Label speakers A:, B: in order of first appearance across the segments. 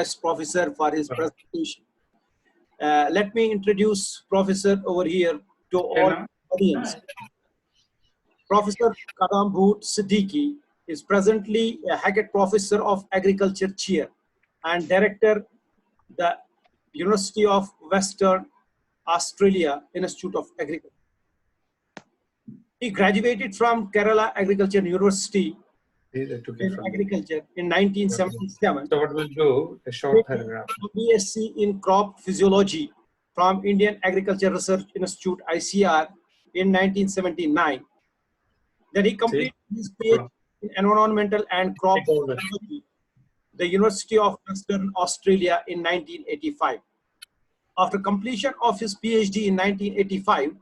A: Professor for his presentation. Let me introduce Professor over here to all audience. Professor KADAMBOT Siddique is presently a Hackett Professor of Agriculture Chair and Director, the University of Western Australia Institute of Agriculture. He graduated from Kerala Agriculture University in Agriculture in 1977.
B: So what we'll do, a short paragraph.
A: BSc in Crop Physiology from Indian Agriculture Research Institute, ICR, in 1979. Then he completed his PhD in Environmental and Crop Physiology, the University of Western Australia in 1985. After completion of his PhD in 1985,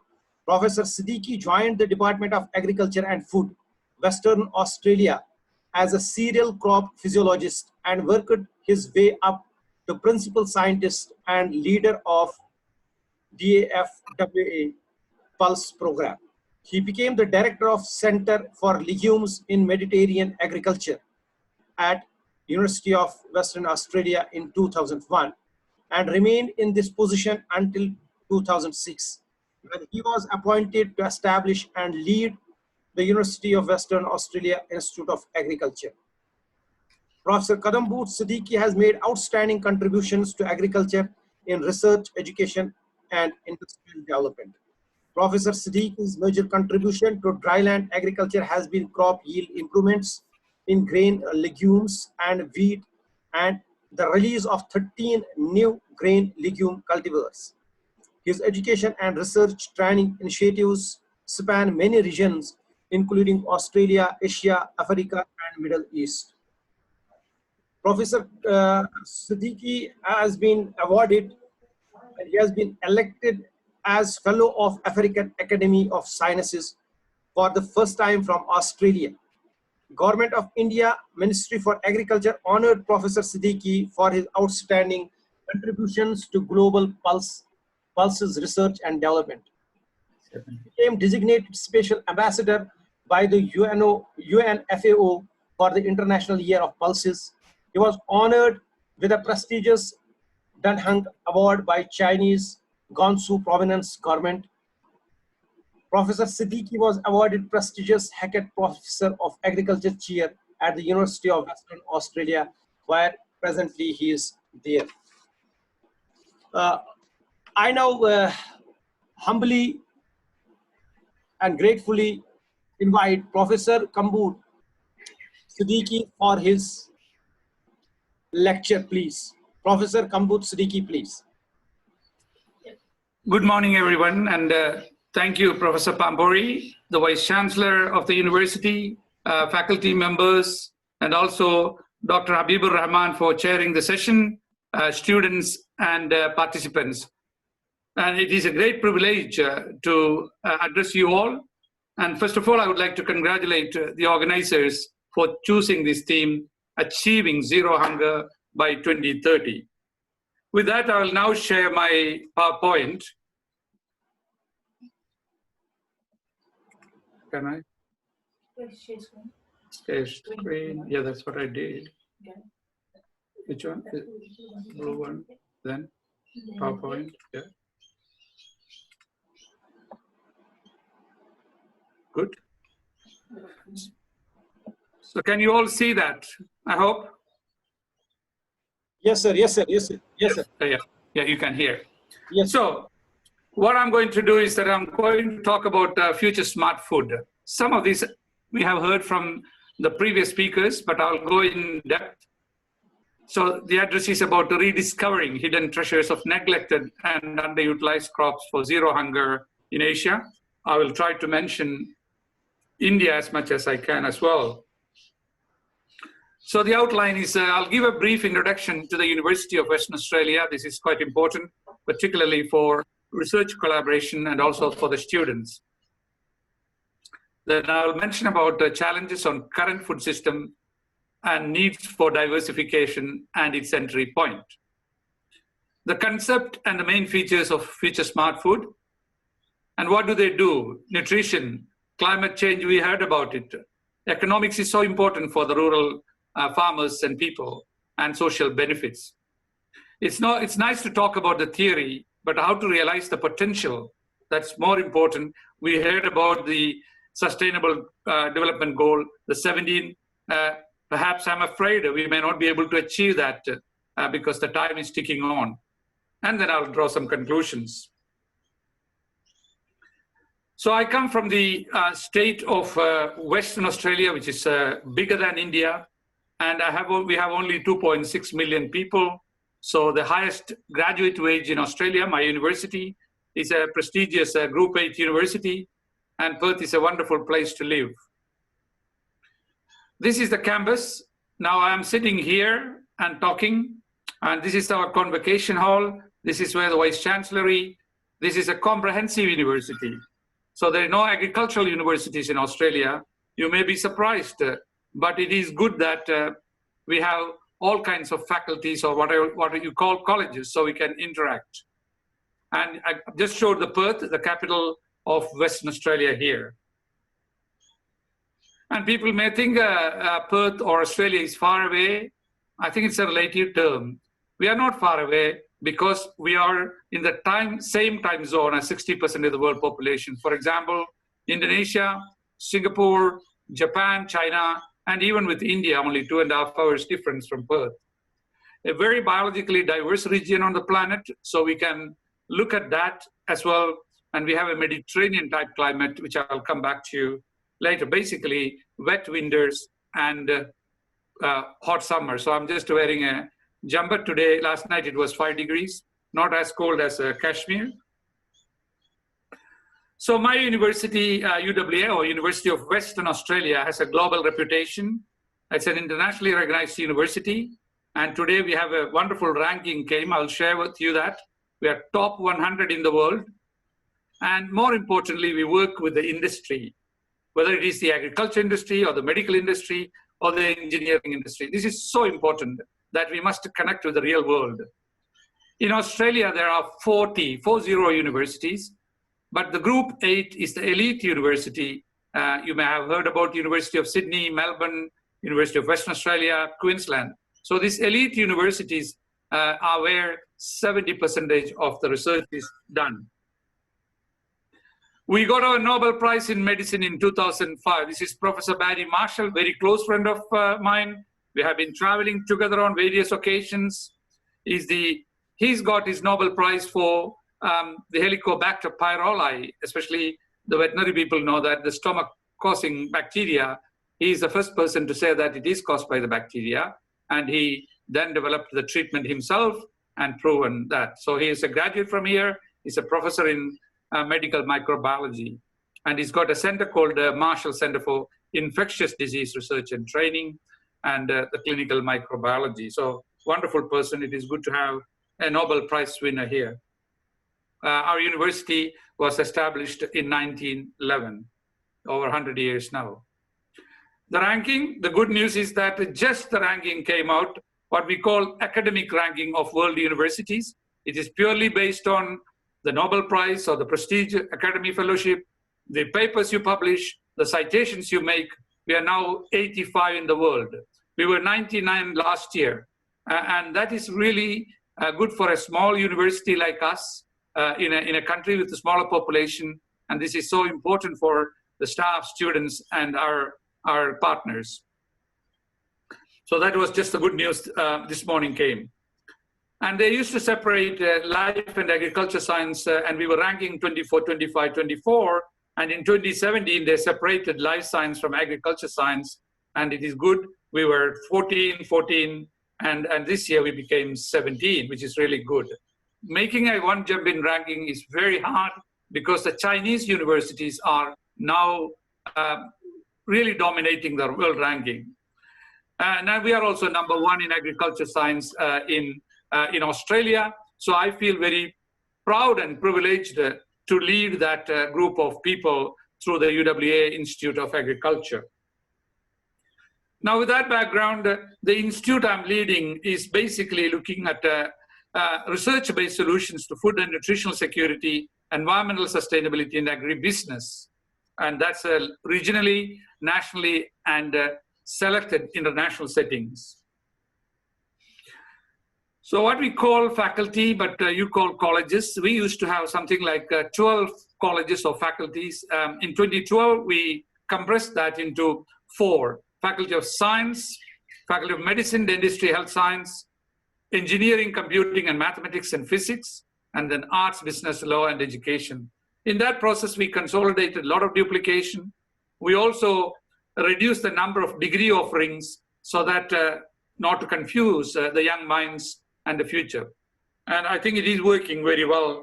A: Professor Siddique joined the Department of Agriculture and Food, Western Australia, as a cereal crop physiologist and worked his way up to principal scientist and leader of DAFWA Pulse program. He became the director of Center for Legumes in Mediterranean Agriculture at University of Western Australia in 2001 and remained in this position until 2006, when he was appointed to establish and lead the University of Western Australia Institute of Agriculture. Professor KADAMBOT Siddique has made outstanding contributions to agriculture in research, education, and industrial development. Professor Siddique's major contribution to dryland agriculture has been crop yield improvements in grain, legumes, and wheat, and the release of 13 new grain legume cultivars. His education and research training initiatives span many regions, including Australia, Asia, Africa, and Middle East. Professor Siddique has been awarded and he has been elected as Fellow of African Academy of Sciences for the first time from Australia. Government of India Ministry for Agriculture honored Professor Siddique for his outstanding contributions to global pulses research and development. He became designated special ambassador by the UNFAO for the International Year of Pulses. He was honored with a prestigious Danheng Award by Chinese Gansu Province government. Professor Siddique was awarded prestigious Hackett Professor of Agriculture Chair at the University of Western Australia, where presently he is there. I now humbly and gratefully invite Professor KADAMBOT Siddique for his lecture, please. Professor KADAMBOT Siddique, please.
B: Good morning, everyone, and thank you, Professor Pambori, the Vice Chancellor of the University, faculty members, and also Dr. Habibur Rahman for chairing the session, students and participants. And it is a great privilege to address you all. And first of all, I would like to congratulate the organizers for choosing this theme, Achieving Zero Hunger by 2030. With that, I will now share my PowerPoint. Can I? Share screen. Yeah, that's what I did. Which one? Blue one. Then PowerPoint. Yeah. Good. So can you all see that? I hope.
A: Yes, sir. Yes, sir. Yes, sir. Yes, sir.
B: Yeah, you can hear.
A: Yes.
B: So what I'm going to do is that I'm going to talk about future smart food. Some of these we have heard from the previous speakers, but I'll go in depth. So the address is about rediscovering hidden treasures of neglected and underutilized crops for zero hunger in Asia. I will try to mention India as much as I can as well. So the outline is, I'll give a brief introduction to the University of Western Australia. This is quite important, particularly for research collaboration and also for the students. Then I'll mention about the challenges on current food system and needs for diversification and its entry point. The concept and the main features of future smart food. And what do they do? Nutrition, climate change, we heard about it. Economics is so important for the rural farmers and people, and social benefits. It's nice to talk about the theory, but how to realize the potential, that's more important. We heard about the Sustainable Development Goal, the 17. Perhaps I'm afraid we may not be able to achieve that because the time is ticking on. And then I'll draw some conclusions. So I come from the state of Western Australia, which is bigger than India. And we have only 2.6 million people. So the highest graduate wage in Australia, my university, is a prestigious Group 8 university. And Perth is a wonderful place to live. This is the campus. Now I am sitting here and talking. And this is our convocation hall. This is where the Vice Chancellery. This is a comprehensive university. So there are no agricultural universities in Australia. You may be surprised, but it is good that we have all kinds of faculties or what you call colleges, so we can interact. And I just showed the Perth, the capital of Western Australia here. And people may think Perth or Australia is far away. I think it's a relative term. We are not far away because we are in the same time zone as 60% of the world population. For example, Indonesia, Singapore, Japan, China, and even with India, only 2.5 hours difference from Perth. A very biologically diverse region on the planet, so we can look at that as well. And we have a Mediterranean type climate, which I'll come back to later. Basically, wet winters and hot summer. So I'm just wearing a jumper today. Last night it was 5 degrees, not as cold as Kashmir. So my university, UWA, or University of Western Australia, has a global reputation. It's an internationally recognized university. And today we have a wonderful ranking came. I'll share with you that. We are top 100 in the world. And more importantly, we work with the industry, whether it is the agriculture industry or the medical industry or the engineering industry. This is so important that we must connect with the real world. In Australia, there are 40 universities. But the Group 8 is the elite university. You may have heard about University of Sydney, Melbourne, University of Western Australia, Queensland. So these elite universities are where 70% of the research is done. We got our Nobel Prize in Medicine in 2005. This is Professor Barry Marshall, very close friend of mine. We have been traveling together on various occasions. He's got his Nobel Prize for the Helicobacter pylori, especially the veterinary people know that the stomach-causing bacteria. He is the first person to say that it is caused by the bacteria, and he then developed the treatment himself and proven that. So he is a graduate from here. He's a professor in medical microbiology, and he's got a center called the Marshall Center for Infectious Disease Research and Training and the clinical microbiology. So wonderful person. It is good to have a Nobel Prize winner here. Our university was established in 1911, over 100 years now. The ranking, the good news is that just the ranking came out, what we call academic ranking of world universities. It is purely based on the Nobel Prize or the Prestige Academy Fellowship, the papers you publish, the citations you make. We are now 85 in the world. We were 99 last year. And that is really good for a small university like us. In a country with a smaller population, and this is so important for the staff, students, and our partners. So that was just the good news this morning came. And they used to separate life and agriculture science, and we were ranking 24, 25, 24, and in 2017, they separated life science from agriculture science, and it is good. We were 14, 14, and this year we became 17, which is really good. Making a one jump in ranking is very hard because the Chinese universities are now really dominating the world ranking. Now we are also #1 in agriculture science in Australia. So I feel very proud and privileged to lead that group of people through the UWA Institute of Agriculture. Now with that background, the institute I'm leading is basically looking at research-based solutions to food and nutritional security, environmental sustainability, and agribusiness. And that's regionally, nationally, and selected international settings. So what we call faculty, but you call colleges, we used to have something like 12 colleges or faculties. In 2012, we compressed that into 4. Faculty of Science, Faculty of Medicine, Dentistry, Health Science, Engineering, Computing and Mathematics and Physics, and then Arts, Business, Law and Education. In that process, we consolidated a lot of duplication. We also reduced the number of degree offerings so that not to confuse the young minds and the future. And I think it is working very well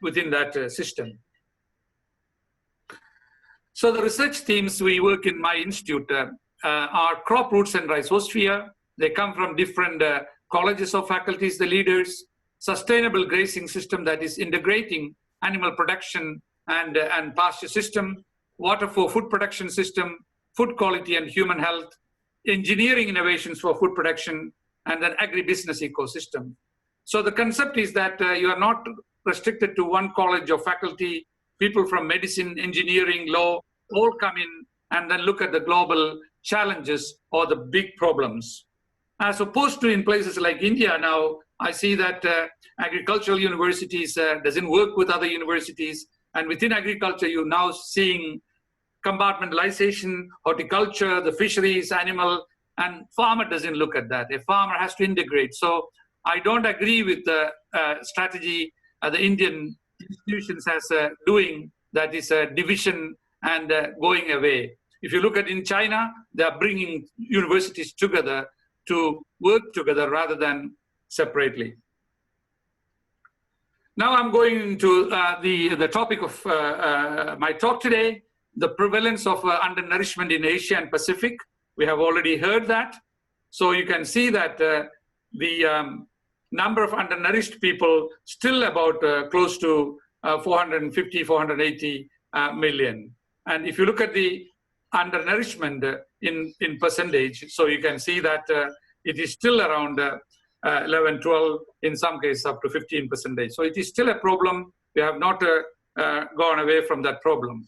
B: within that system. So the research teams we work in my institute are crop roots and rhizosphere. They come from different colleges of faculties, the leaders, sustainable grazing system that is integrating animal production and pasture system, water for food production system, food quality and human health, engineering innovations for food production, and then agribusiness ecosystem. So the concept is that you are not restricted to one college or faculty. People from medicine, engineering, law, all come in and then look at the global challenges or the big problems. As opposed to in places like India now, I see that agricultural universities doesn't work with other universities. And within agriculture, you're now seeing compartmentalization, horticulture, the fisheries, animal, and farmer doesn't look at that. A farmer has to integrate. So I don't agree with the strategy the Indian institutions has doing, that is a division and going away. If you look at in China, they are bringing universities together to work together rather than separately. Now I'm going into the topic of my talk today, the prevalence of undernourishment in Asia and Pacific. We have already heard that. So you can see that the number of undernourished people still about close to 450, 480 million. And if you look at the undernourishment in percentage, so you can see that it is still around 11, 12, in some cases up to 15%. So it is still a problem. We have not gone away from that problem.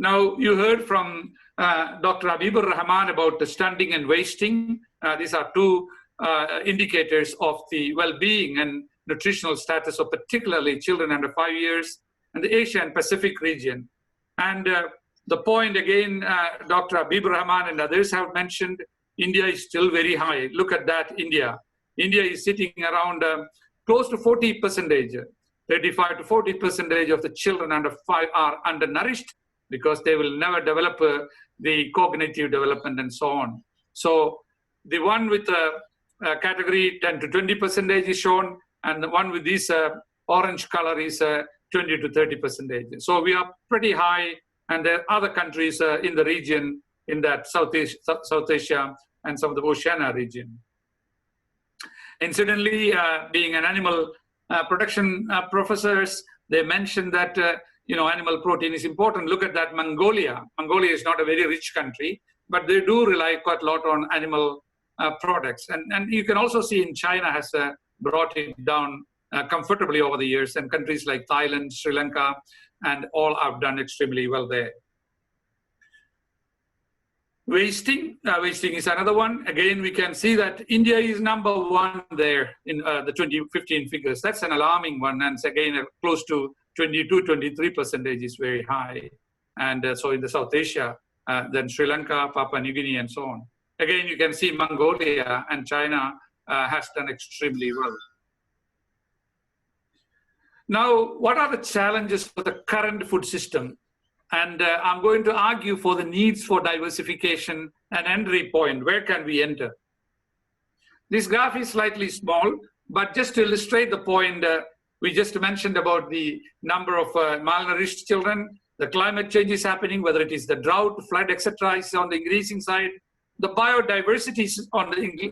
B: Now, you heard from Dr. Habibur Rahman about the stunting and wasting. These are two indicators of the well-being and nutritional status of particularly children under 5 years in the Asia and Pacific region. And the point again, Dr. Habibur Rahman and others have mentioned, India is still very high. Look at that, India. India is sitting around close to 40%, 35 to 40% of the children under 5 are undernourished because they will never develop the cognitive development and so on. So the one with category 10 to 20% is shown, and the one with this orange color is 20 to 30%. So we are pretty high, and there are other countries in the region, in that South Asia and some of the Oceania region. Incidentally, being an animal production professors, they mentioned that animal protein is important. Look at that, Mongolia. Mongolia is not a very rich country, but they do rely quite a lot on animal products. And you can also see in China has brought it down comfortably over the years, and countries like Thailand, Sri Lanka, and all have done extremely well there. Wasting is another one. Again, we can see that India is #1 there in the 2015 figures. That's an alarming one, and again, close to 22, 23% is very high. And so in the South Asia, then Sri Lanka, Papua New Guinea, and so on. Again, you can see Mongolia and China has done extremely well. Now, what are the challenges for the current food system? And I'm going to argue for the needs for diversification and entry point. Where can we enter? This graph is slightly small, but just to illustrate the point we just mentioned about the number of malnourished children, the climate change is happening, whether it is the drought, flood, etc., is on the increasing side. The biodiversity is on the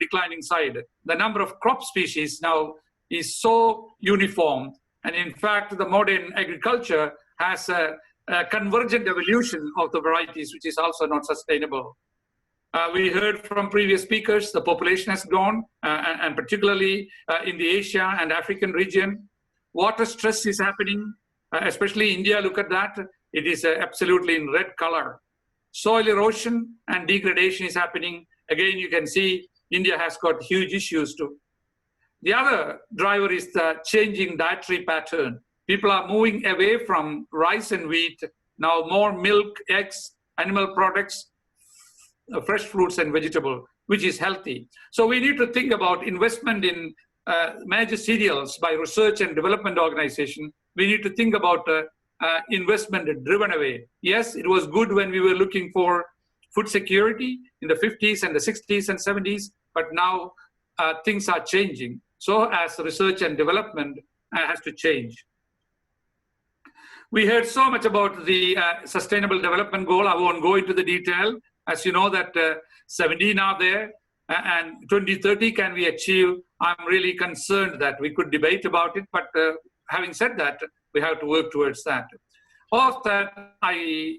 B: declining side. The number of crop species now is so uniform. And in fact, the modern agriculture has a convergent evolution of the varieties, which is also not sustainable. We heard from previous speakers, the population has grown, and particularly in the Asia and African region. Water stress is happening, especially India, look at that. It is absolutely in red color. Soil erosion and degradation is happening. Again, you can see India has got huge issues too. The other driver is the changing dietary pattern. People are moving away from rice and wheat, now more milk, eggs, animal products, fresh fruits and vegetables, which is healthy. So we need to think about investment in major cereals by research and development organization. We need to think about investment driven away. Yes, it was good when we were looking for food security in the 50s and the 60s and 70s, but now things are changing. So as research and development has to change. We heard so much about the Sustainable Development Goal. I won't go into the detail. As you know that 17 are there, and 2030 can we achieve? I'm really concerned that we could debate about it, but having said that, we have to work towards that. Of that, I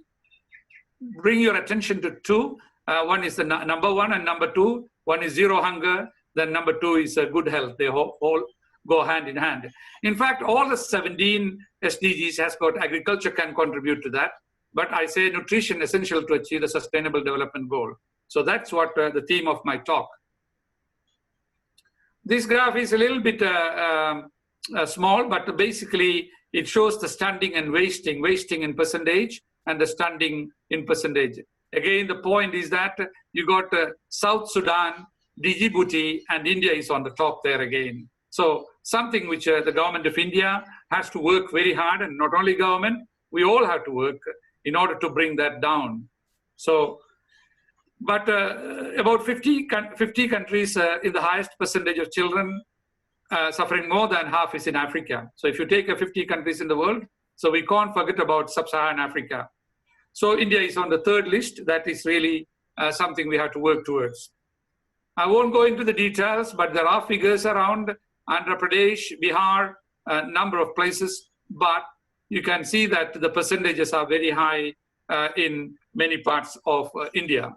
B: bring your attention to two. One is the number one and number two. One is zero hunger. Then number two is good health. They all go hand in hand. In fact, all the 17 SDGs has got agriculture can contribute to that. But I say nutrition essential to achieve the Sustainable Development Goal. So that's what the theme of my talk. This graph is a little bit small, but basically it shows the stunting and wasting in percentage and the stunting in percentage. Again, the point is that you got South Sudan, Djibouti, and India is on the top there again. So something which the government of India has to work very hard, and not only government, we all have to work in order to bring that down. So, but about 50 countries in the highest percentage of children suffering more than half is in Africa. So if you take 50 countries in the world, so we can't forget about sub-Saharan Africa. So India is on the third list. That is really something we have to work towards. I won't go into the details, but there are figures around Andhra Pradesh, Bihar, a number of places, but you can see that the percentages are very high in many parts of India.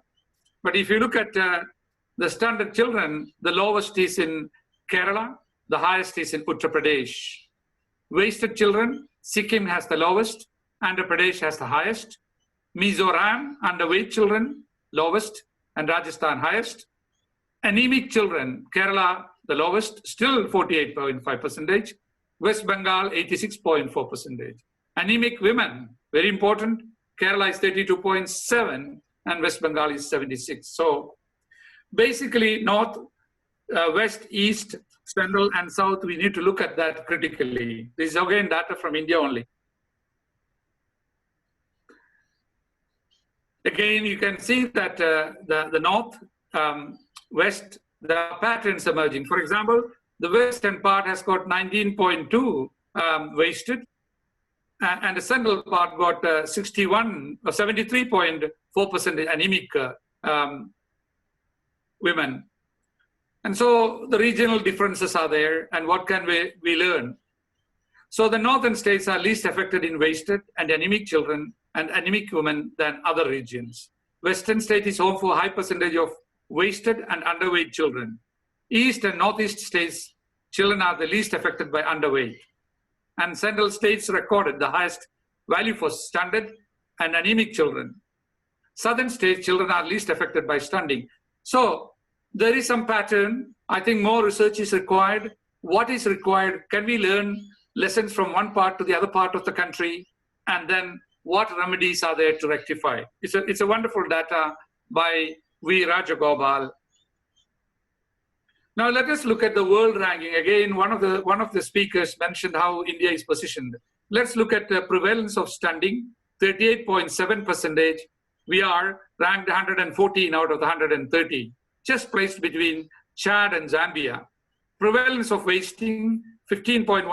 B: But if you look at the stunted children, the lowest is in Kerala, the highest is in Uttar Pradesh. Wasted children, Sikkim has the lowest, Andhra Pradesh has the highest, Mizoram, underweight children, lowest, and Rajasthan highest. Anemic children, Kerala, the lowest, still 48.5%. West Bengal, 86.4%. Anemic women, very important. Kerala is 32.7 and West Bengal is 76. So basically north, west, east, central and south, we need to look at that critically. This is again data from India only. Again, you can see that the north, west, there are patterns emerging. For example, the western part has got 19.2 wasted, and the central part got 61 or 73.4% anemic women. And so the regional differences are there, and what can we learn? So the northern states are least affected in wasted and anemic children and anemic women than other regions. Western state is home for a high percentage of wasted and underweight children. East and northeast states, children are the least affected by underweight. And central states recorded the highest value for stunted and anemic children. Southern states, children are least affected by stunting. So there is some pattern. I think more research is required. What is required? Can we learn lessons from one part to the other part of the country? And then what remedies are there to rectify? It's a wonderful data by V. Rajagopal. Now let us look at the world ranking. Again, one of the speakers mentioned how India is positioned. Let's look at the prevalence of stunting, 38.7%. We are ranked 114 out of the 130, just placed between Chad and Zambia. Prevalence of wasting, 15.1%,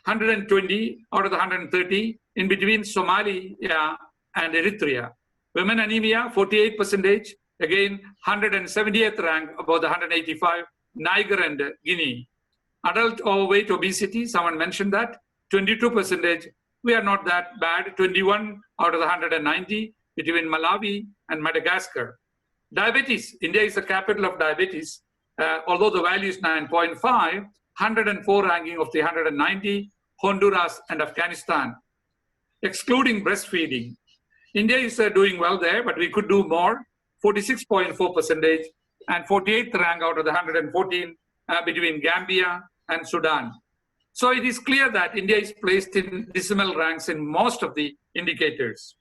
B: 120 out of the 130, in between Somalia and Eritrea. Women anemia, 48%, again, 170th rank above the 185, Niger and Guinea. Adult overweight obesity, someone mentioned that, 22%. We are not that bad, 21 out of the 190 between Malawi and Madagascar. Diabetes, India is the capital of diabetes. Although the value is 9.5, 104 ranking of the 190, Honduras and Afghanistan. Excluding breastfeeding, India is doing well there, but we could do more. 46.4%, and 48th rank out of the 114 between Gambia and Sudan. So it is clear that India is placed in dismal ranks in most of the indicators.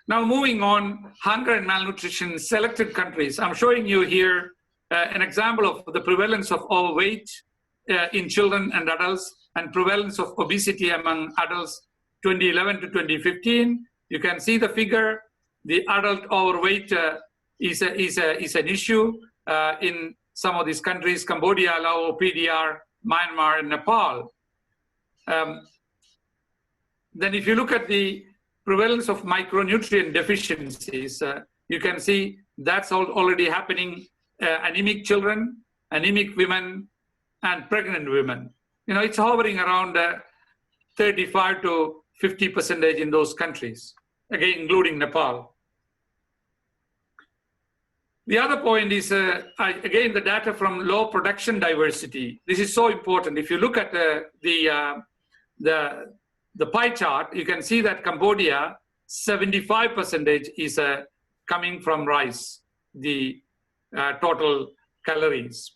B: Now moving on, hunger and malnutrition in selected countries. I'm showing you here an example of the prevalence of overweight in children and adults and prevalence of obesity among adults 2011 to 2015. You can see the figure. The adult overweight is an issue in some of these countries: Cambodia, Laos, PDR, Myanmar, and Nepal. Then if you look at the prevalence of micronutrient deficiencies, you can see that's already happening. Anemic children, anemic women, and pregnant women. You know, it's hovering around 35 to 50% in those countries, again, including Nepal. The other point is, again, the data from low production diversity. This is so important. If you look at the pie chart, you can see that Cambodia, 75% is coming from rice, the total calories.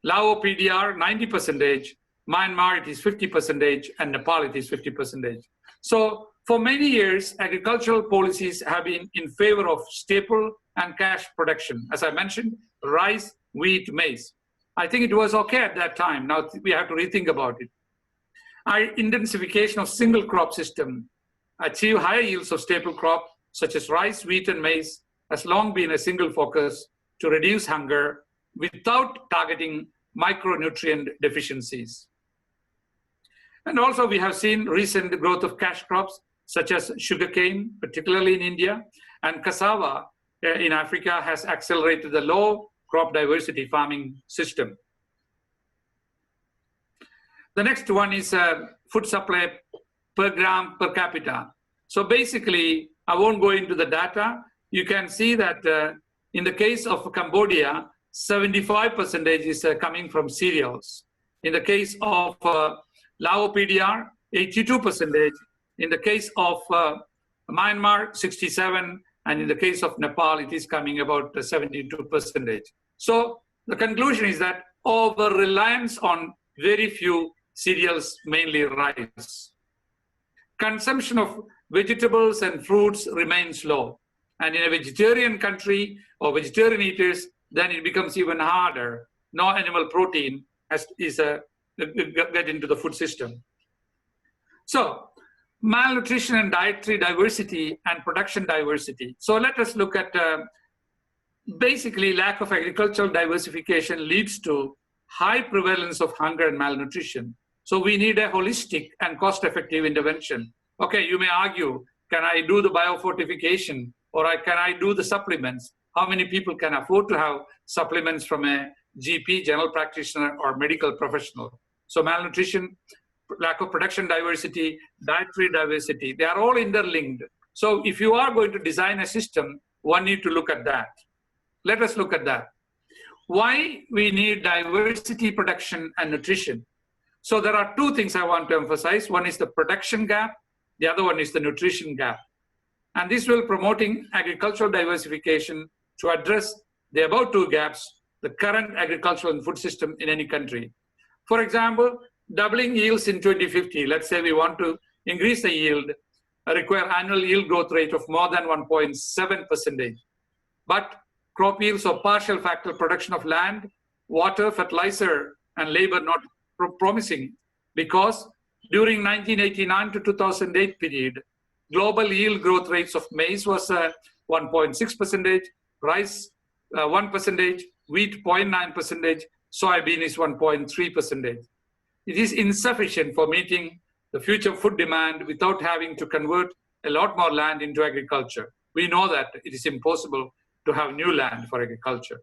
B: Laos, PDR, 90%, Myanmar, it is 50%, and Nepal, it is 50%. So for many years, agricultural policies have been in favor of staple and cash production. As I mentioned, rice, wheat, maize. I think it was okay at that time. Now we have to rethink about it. Our intensification of single crop system, achieve higher yields of staple crop such as rice, wheat, and maize has long been a single focus to reduce hunger without targeting micronutrient deficiencies. And also we have seen recent growth of cash crops such as sugarcane, particularly in India, and cassava in Africa has accelerated the low crop diversity farming system. The next one is food supply per gram per capita. So basically, I won't go into the data. You can see that in the case of Cambodia, 75% is coming from cereals. In the case of Laos, PDR, 82%. In the case of Myanmar, 67%. And in the case of Nepal, it is coming about 72%. So the conclusion is that over-reliance on very few cereals, mainly rice. Consumption of vegetables and fruits remains low. And in a vegetarian country or vegetarian eaters, then it becomes even harder. No animal protein get into the food system. So malnutrition and dietary diversity and production diversity. So let us look at basically lack of agricultural diversification leads to high prevalence of hunger and malnutrition. So we need a holistic and cost-effective intervention. Okay, you may argue, can I do the biofortification or can I do the supplements? How many people can afford to have supplements from a GP, general practitioner, or medical professional? So malnutrition, lack of production diversity, dietary diversity, they are all interlinked. So if you are going to design a system, one need to look at that. Let us look at that. Why we need diversity, production, and nutrition? So there are two things I want to emphasize. One is the production gap. The other one is the nutrition gap. And this will promoting agricultural diversification to address the above two gaps, the current agricultural and food system in any country. For example, doubling yields in 2050, let's say we want to increase the yield, require annual yield growth rate of more than 1.7%. But crop yields or partial factor production of land, water, fertilizer, and labor not promising, because during 1989 to 2008 period, global yield growth rates of maize was 1.6%, rice 1%, wheat 0.9%, soybean is 1.3%. It is insufficient for meeting the future food demand without having to convert a lot more land into agriculture. We know that it is impossible to have new land for agriculture.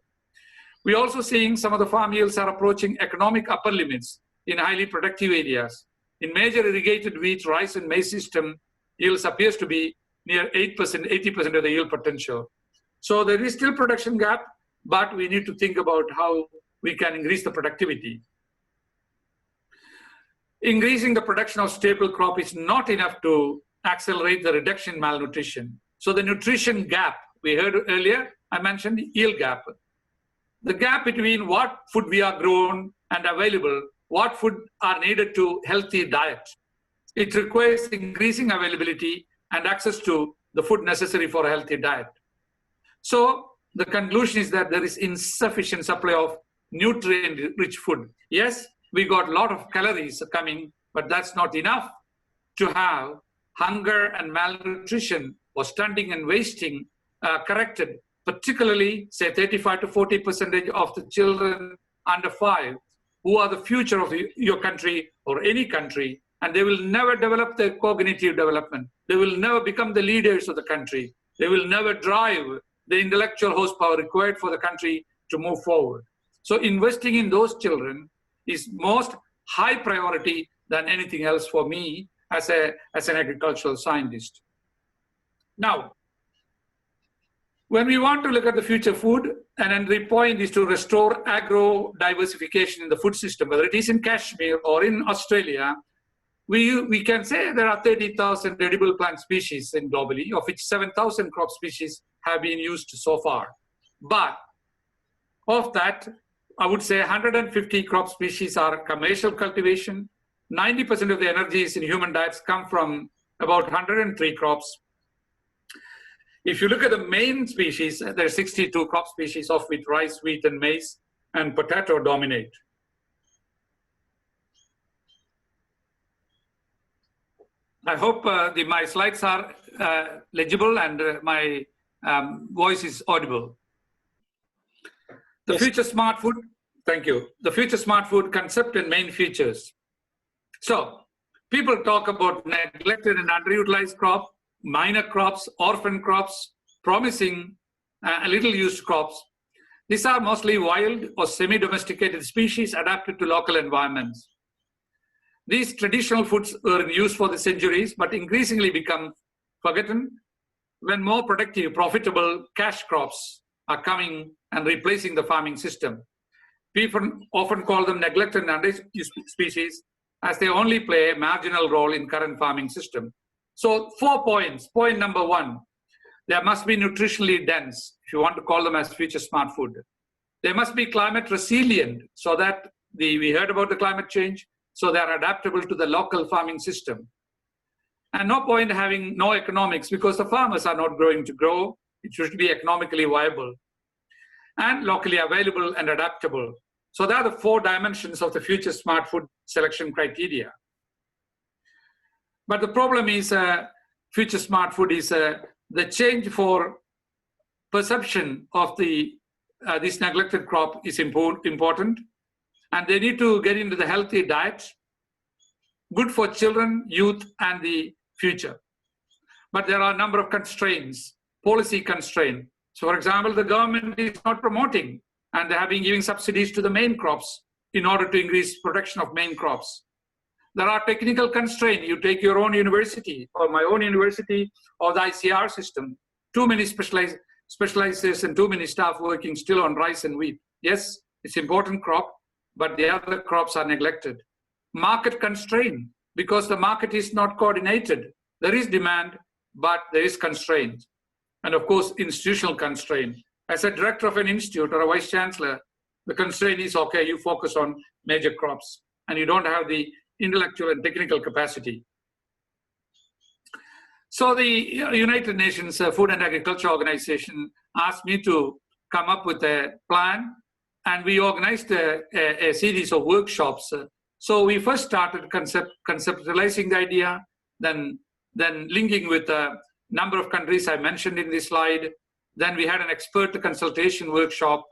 B: We're also seeing some of the farm yields are approaching economic upper limits in highly productive areas. In major irrigated wheat, rice, and maize system, yields appears to be near 8%, 80% of the yield potential. So there is still production gap, but we need to think about how we can increase the productivity. Increasing the production of staple crop is not enough to accelerate the reduction in malnutrition. So the nutrition gap, we heard earlier, I mentioned yield gap. The gap between what food we are grown and available, what food are needed to healthy diet. It requires increasing availability and access to the food necessary for a healthy diet. So the conclusion is that there is insufficient supply of nutrient-rich food. Yes, we got a lot of calories coming, but that's not enough to have hunger and malnutrition or stunting and wasting corrected, particularly say 35 to 40% of the children under 5 who are the future of your country or any country, and they will never develop their cognitive development. They will never become the leaders of the country. They will never drive the intellectual horsepower required for the country to move forward. So investing in those children is most high priority than anything else for me as an agricultural scientist. Now, when we want to look at the future food, and then the point is to restore agro-diversification in the food system, whether it is in Kashmir or in Australia, we can say there are 30,000 edible plant species in globally, of which 7,000 crop species have been used so far. But of that, I would say 150 crop species are commercial cultivation. 90% of the energies in human diets come from about 103 crops. If you look at the main species, there are 62 crop species, of which rice, wheat, and maize, and potato dominate. I hope my slides are legible and my voice is audible. The
A: Yes.
B: future smart food, thank you. The future smart food concept and main features. So people talk about neglected and underutilized crop, minor crops, orphan crops, promising little used crops. These are mostly wild or semi-domesticated species adapted to local environments. These traditional foods were in use for the centuries, but increasingly become forgotten when more productive, profitable cash crops are coming and replacing the farming system. People often call them neglected and underused species as they only play a marginal role in current farming system. So 4 points. Point number 1, there must be nutritionally dense, if you want to call them as future smart food. They must be climate resilient, so that we heard about the climate change, so they are adaptable to the local farming system. And no point having no economics, because the farmers are not going to grow. It should be economically viable and locally available and adaptable. So there are the 4 dimensions of the future smart food selection criteria. But the problem is future smart food is the change for perception of this neglected crop is important. And they need to get into the healthy diet, good for children, youth, and the future. But there are a number of constraints, policy constraints. So for example, the government is not promoting, and they have been giving subsidies to the main crops in order to increase production of main crops. There are technical constraints. You take your own university or my own university or the ICR system, too many specializers and too many staff working still on rice and wheat. Yes, it's important crop, but the other crops are neglected. Market constraint, because the market is not coordinated. There is demand, but there is constraint. And of course, institutional constraint. As a director of an institute or a vice chancellor, the constraint is, okay, you focus on major crops and you don't have the intellectual and technical capacity. So the United Nations Food and Agriculture Organization asked me to come up with a plan, and we organized a series of workshops. So we first started conceptualizing the idea, then linking with a number of countries I mentioned in this slide. Then we had an expert consultation workshop,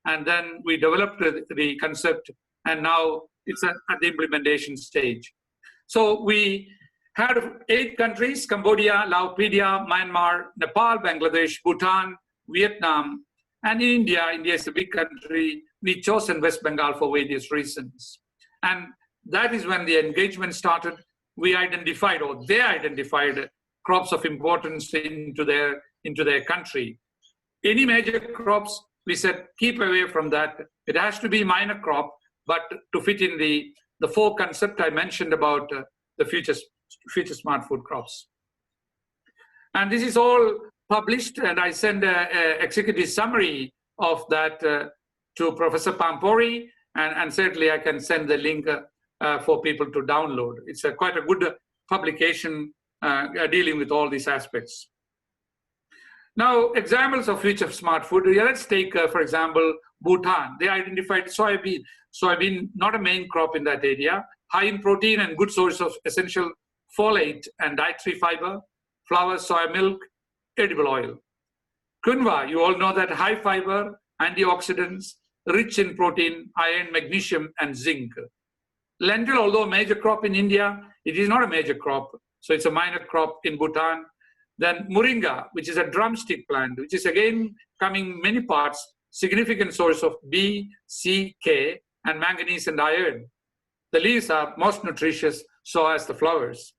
B: and then we developed the concept, and now it's at the implementation stage. So we had 8 countries: Cambodia, Laos, Myanmar, Nepal, Bangladesh, Bhutan, Vietnam, and India. India is a big country. We chosen West Bengal for various reasons. And that is when the engagement started. We identified, or they identified, crops of importance into their country. Any major crops, we said, keep away from that. It has to be minor crop, but to fit in the 4 concepts I mentioned about the future smart food crops. And this is all published, and I send an executive summary of that to Professor Pampori, and certainly I can send the link for people to download. It's quite a good publication dealing with all these aspects. Now, examples of future smart food. Let's take, for example, Bhutan. They identified soybean. Soybean, not a main crop in that area, high in protein and good source of essential folate and dietary fiber, flour, soy milk, edible oil. Quinoa, you all know that high fiber, antioxidants, rich in protein, iron, magnesium, and zinc. Lentil, although a major crop in India, it is not a major crop. So it's a minor crop in Bhutan. Then moringa, which is a drumstick plant, which is again coming many parts, significant source of B, C, K, and manganese and iron. The leaves are most nutritious, so as the flowers.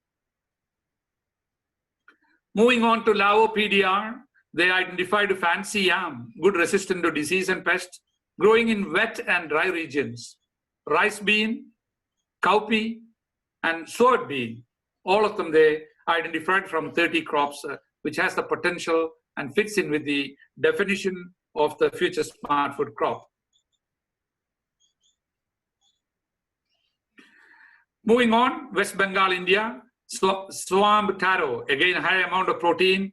B: Moving on to Lao PDR, they identified fancy yam, good resistant to disease and pests, growing in wet and dry regions. Rice bean, cowpea, and sword bean, all of them they identified from 30 crops, which has the potential and fits in with the definition of the future smart food crop. Moving on, West Bengal, India, swamp taro, again high amount of protein,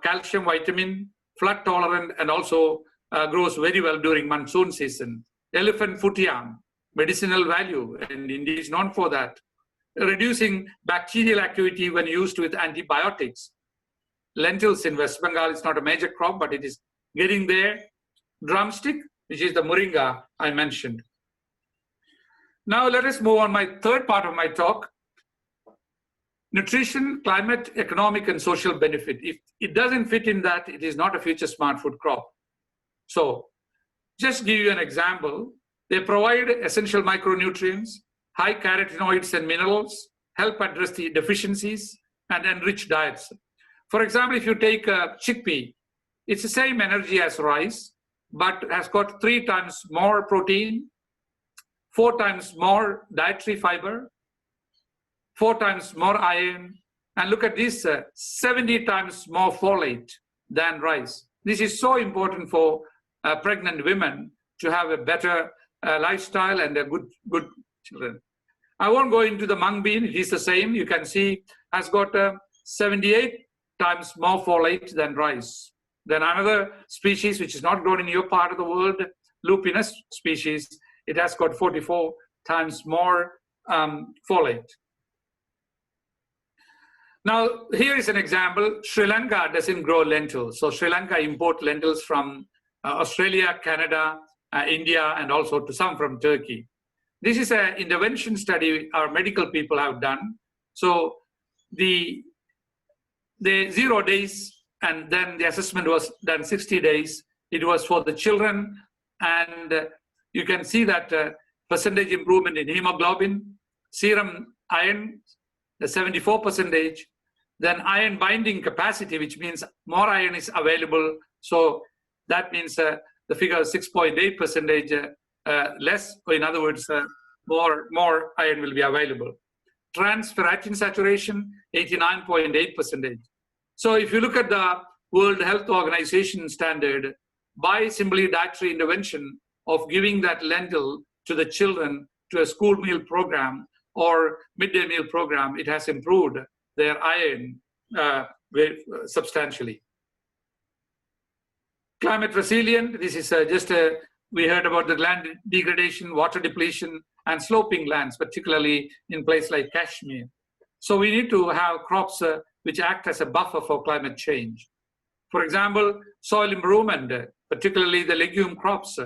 B: calcium, vitamin, flood tolerant, and also grows very well during monsoon season. Elephant foot yam, medicinal value, and India is known for that. Reducing bacterial activity when used with antibiotics. Lentils in West Bengal is not a major crop, but it is getting there. Drumstick, which is the moringa I mentioned. Now let us move on my third part of my talk. Nutrition, climate, economic, and social benefit. If it doesn't fit in that, it is not a future smart food crop. So just give you an example. They provide essential micronutrients, high carotenoids and minerals, help address the deficiencies, and enrich diets. For example, if you take a chickpea, it's the same energy as rice, but has got 3 times more protein, 4 times more dietary fiber, 4 times more iron, and look at this, 70 times more folate than rice. This is so important for pregnant women to have a better lifestyle and a good children. I won't go into the mung bean, it is the same. You can see has got 78 times more folate than rice. Then another species which is not grown in your part of the world, lupinus species, it has got 44 times more folate. Now, here is an example. Sri Lanka doesn't grow lentils. So Sri Lanka import lentils from Australia, Canada, India, and also to some from Turkey. This is an intervention study our medical people have done. So the 0 days, and then the assessment was done 60 days. It was for the children, and you can see that percentage improvement in hemoglobin, serum iron, the 74%, then iron binding capacity, which means more iron is available. So that means the figure 6.8% less, or in other words, more iron will be available. Trans ferritin saturation, 89.8%. So if you look at the World Health Organization standard, by simply dietary intervention of giving that lentil to the children to a school meal program or midday meal program, it has improved their iron very substantially. Climate resilient, this is we heard about the land degradation, water depletion, and sloping lands, particularly in places like Kashmir. So we need to have crops which act as a buffer for climate change. For example, soil improvement, particularly the legume crops,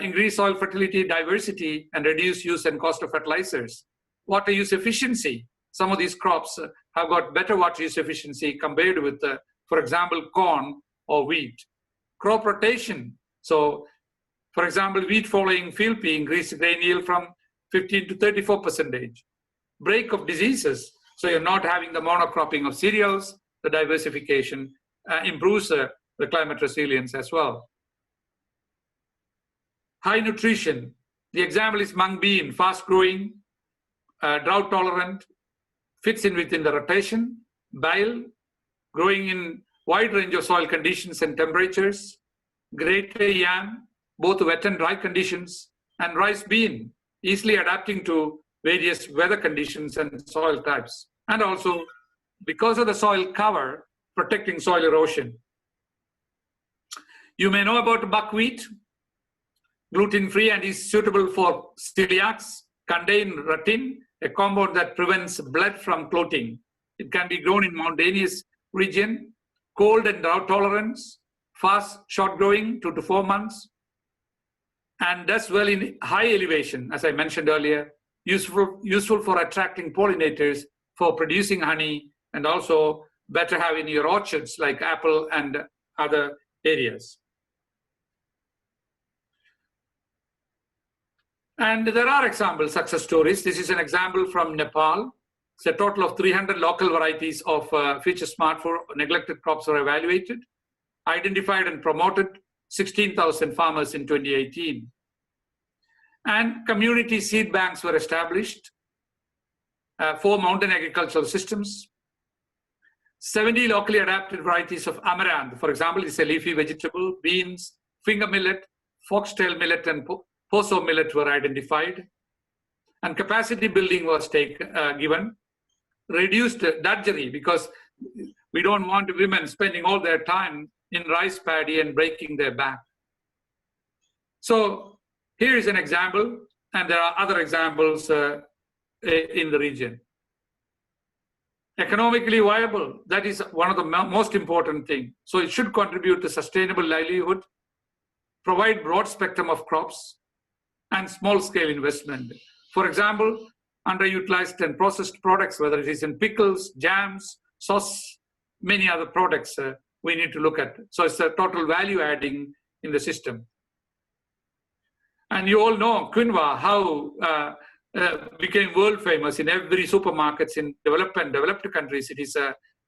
B: increase soil fertility, diversity, and reduce use and cost of fertilizers. Water use efficiency. Some of these crops have got better water use efficiency compared with, for example, corn or wheat. Crop rotation. So, for example, wheat following field pea increased grain yield from 15 to 34%. Break of diseases. So you're not having the monocropping of cereals. The diversification improves the climate resilience as well. High nutrition. The example is mung bean, fast growing, drought tolerant, fits in within the rotation. Bile, growing in wide range of soil conditions and temperatures, greater yam, both wet and dry conditions, and rice bean, easily adapting to various weather conditions and soil types. And also, because of the soil cover, protecting soil erosion. You may know about buckwheat, gluten-free and is suitable for celiacs, contain rutin, a compound that prevents blood from clotting. It can be grown in mountainous region, cold and drought tolerance, fast, short growing, 2 to 4 months, and does well in high elevation, as I mentioned earlier, useful for attracting pollinators, for producing honey, and also better have in your orchards like apple and other areas. And there are example success stories. This is an example from Nepal. It's a total of 300 local varieties of future smart for neglected crops were evaluated, identified and promoted 16,000 farmers in 2018. And community seed banks were established, 4 mountain agricultural systems, 70 locally adapted varieties of amaranth, for example, is a leafy vegetable, beans, finger millet, foxtail millet, and poso millet were identified. And capacity building was given. Reduced drudgery, because we don't want women spending all their time in rice paddy and breaking their back. So here is an example, and there are other examples in the region. Economically viable, that is one of the most important things. So it should contribute to sustainable livelihood, provide broad spectrum of crops, and small scale investment. For example, underutilized and processed products, whether it is in pickles, jams, sauce, many other products we need to look at. So it's a total value adding in the system. And you all know quinoa, how became world famous in every supermarkets in developed countries. It is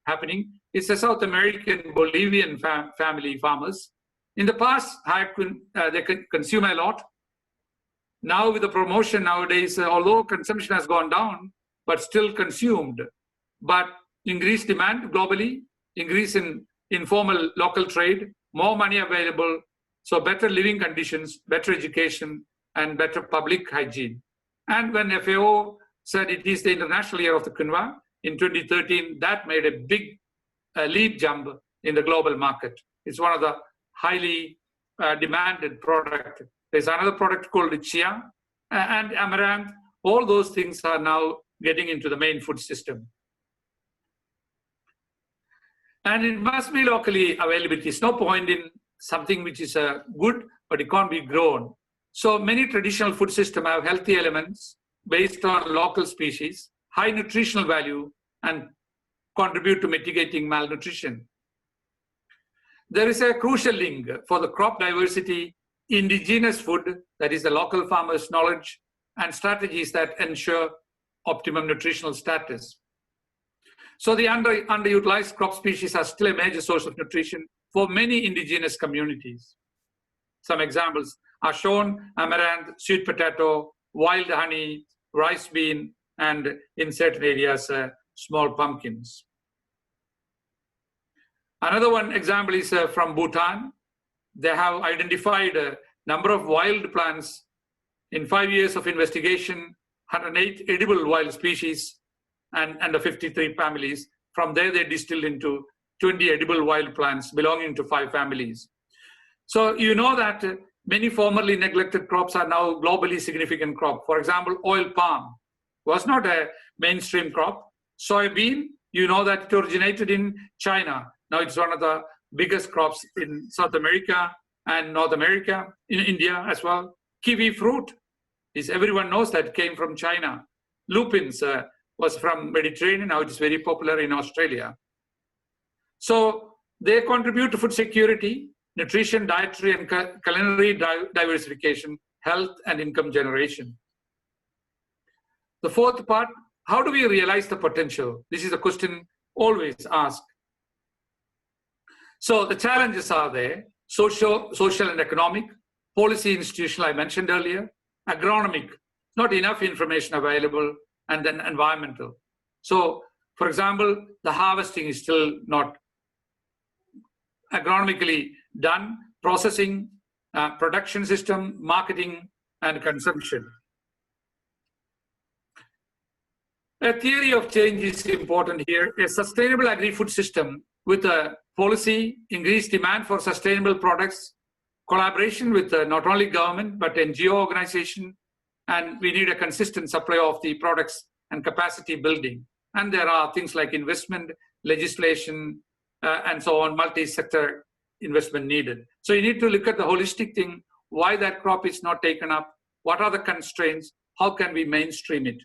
B: happening. It's a South American Bolivian family farmers. In the past, they consume a lot. Now with the promotion nowadays, although consumption has gone down, but still consumed. But increased demand globally, increase in informal local trade, more money available, so better living conditions, better education, and better public hygiene. And when FAO said it is the International Year of the Quinoa in 2013, that made a big leap jump in the global market. It's one of the highly demanded products. There's another product called chia and amaranth. All those things are now getting into the main food system. And it must be locally available. There's no point in something which is good, but it can't be grown. So many traditional food systems have healthy elements based on local species, high nutritional value, and contribute to mitigating malnutrition. There is a crucial link for the crop diversity, indigenous food, that is the local farmers' knowledge, and strategies that ensure optimum nutritional status. So the underutilized crop species are still a major source of nutrition for many indigenous communities. Some examples are shown: amaranth, sweet potato, wild honey, rice bean, and in certain areas, small pumpkins. Another one example is from Bhutan. They have identified a number of wild plants. In 5 years of investigation, 108 edible wild species and the 53 families. From there, they distilled into 20 edible wild plants belonging to 5 families. So you know that many formerly neglected crops are now globally significant crop. For example, oil palm was not a mainstream crop. Soybean, you know that it originated in China. Now it's one of the biggest crops in South America and North America, in India as well. Kiwi fruit, everyone knows that came from China. Lupins was from Mediterranean, now it is very popular in Australia. So they contribute to food security, nutrition, dietary and culinary diversification, health and income generation. The fourth part, how do we realize the potential? This is a question always asked. So the challenges are there: social and economic, policy, institutional, I mentioned earlier, agronomic, not enough information available, and then environmental. So, for example, the harvesting is still not agronomically done, processing, production system, marketing, and consumption. A theory of change is important here. A sustainable agri-food system with a policy, increased demand for sustainable products, collaboration with not only government, but NGO organization, and we need a consistent supply of the products and capacity building. And there are things like investment, legislation, and so on, multi-sector investment needed. So you need to look at the holistic thing, why that crop is not taken up, what are the constraints, how can we mainstream it?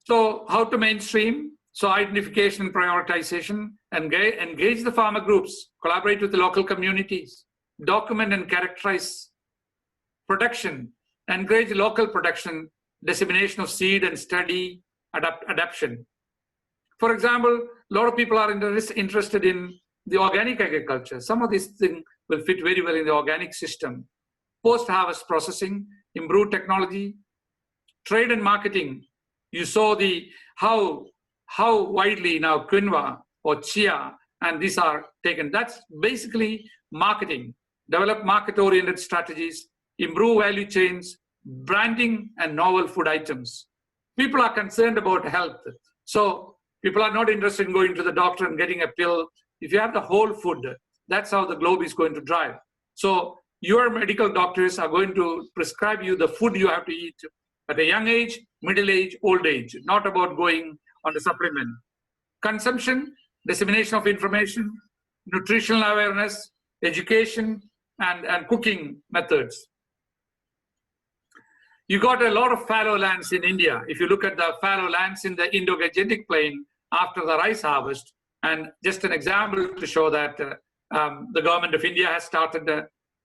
B: So how to mainstream? So identification and prioritization, engage the farmer groups, collaborate with the local communities, document and characterize production, encourage local production, dissemination of seed and study adaptation. For example, a lot of people are interested in the organic agriculture. Some of these things will fit very well in the organic system. Post-harvest processing, improved technology, trade and marketing. You saw how widely now quinoa or chia, and these are taken. That's basically marketing. Develop market-oriented strategies, improve value chains, branding, and novel food items. People are concerned about health. So people are not interested in going to the doctor and getting a pill. If you have the whole food, that's how the globe is going to drive. So your medical doctors are going to prescribe you the food you have to eat at a young age, middle age, old age, not about going on the supplement. Consumption, dissemination of information, nutritional awareness, education, and cooking methods. You got a lot of fallow lands in India. If you look at the fallow lands in the Indo-Gangetic Plain after the rice harvest, and just an example to show that the government of India has started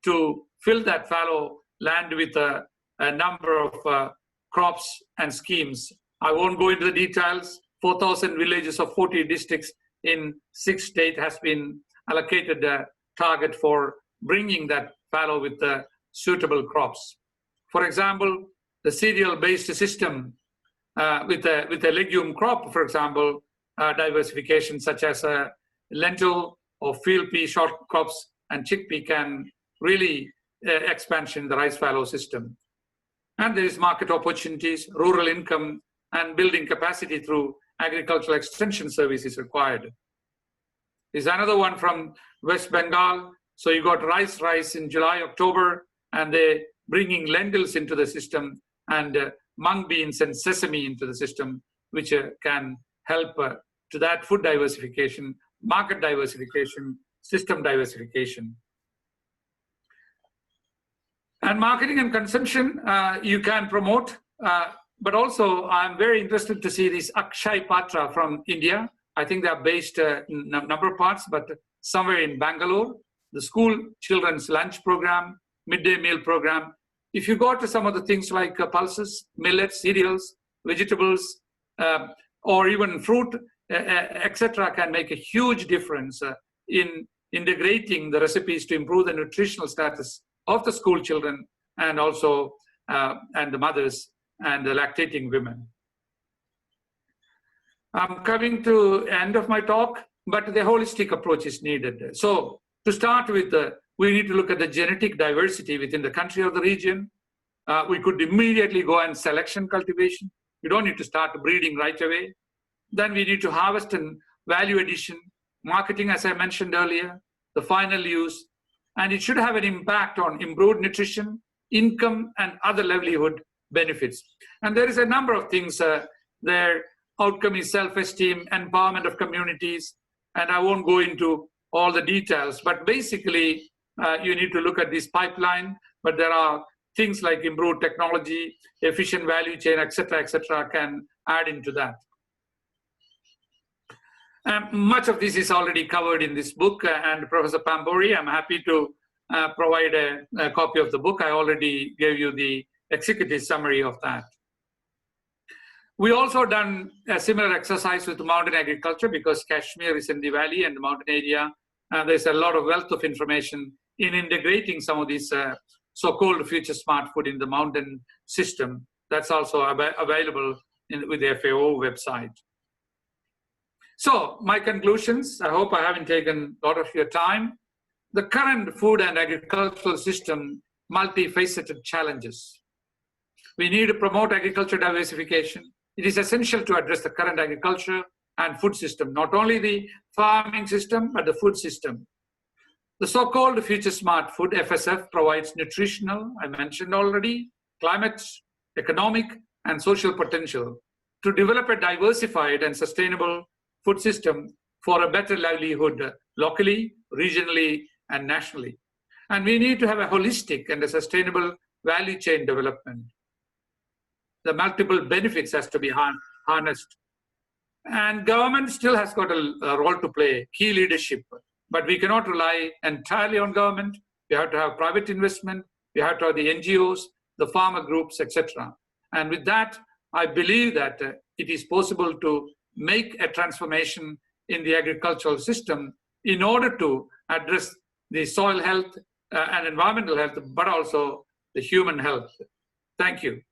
B: to fill that fallow land with a number of crops and schemes. I won't go into the details. 4,000 villages of 40 districts in 6 states has been allocated a target for bringing that fallow with suitable crops. For example, the cereal-based system with a legume crop, for example, diversification such as lentil or field pea short crops and chickpea can really expansion in the rice fallow system. And there is market opportunities, rural income, and building capacity through agricultural extension services required. There's another one from West Bengal. So you got rice in July, October, and they're bringing lentils into the system and mung beans and sesame into the system, which can help to that food diversification, market diversification, system diversification. And marketing and consumption, you can promote, but also I'm very interested to see this Akshay Patra from India. I think they are based in a number of parts, but somewhere in Bangalore, the school children's lunch program, midday meal program. If you go to some of the things like pulses, millets, cereals, vegetables, or even fruit, etc., can make a huge difference in integrating the recipes to improve the nutritional status of the school children and also and the mothers and the lactating women. I'm coming to the end of my talk, but the holistic approach is needed. So to start with, we need to look at the genetic diversity within the country or the region. We could immediately go and selection cultivation. We don't need to start breeding right away. Then we need to harvest and value addition, marketing, as I mentioned earlier, the final use, and it should have an impact on improved nutrition, income, and other livelihood benefits. And there is a number of things. Their outcome is self-esteem, empowerment of communities, and I won't go into all the details, but basically you need to look at this pipeline, but there are things like improved technology, efficient value chain, etc., can add into that. Much of this is already covered in this book, and Professor Pambori, I'm happy to provide a copy of the book. I already gave you the executive summary of that. We also done a similar exercise with mountain agriculture because Kashmir is in the valley and the mountain area. There's a lot of wealth of information in integrating some of these so-called future smart food in the mountain system. That's also available with the FAO website. So my conclusions, I hope I haven't taken a lot of your time. The current food and agricultural system, multifaceted challenges. We need to promote agriculture diversification. It is essential to address the current agriculture and food system, not only the farming system, but the food system. The so-called Future Smart Food, FSF, provides nutritional, I mentioned already, climate, economic, and social potential to develop a diversified and sustainable food system for a better livelihood locally, regionally, and nationally. And we need to have a holistic and a sustainable value chain development. The multiple benefits has to be harnessed. And government still has got a role to play, key leadership. But we cannot rely entirely on government. We have to have private investment. We have to have the NGOs, the farmer groups, etc. And with that, I believe that it is possible to make a transformation in the agricultural system in order to address the soil health and environmental health, but also the human health. Thank you.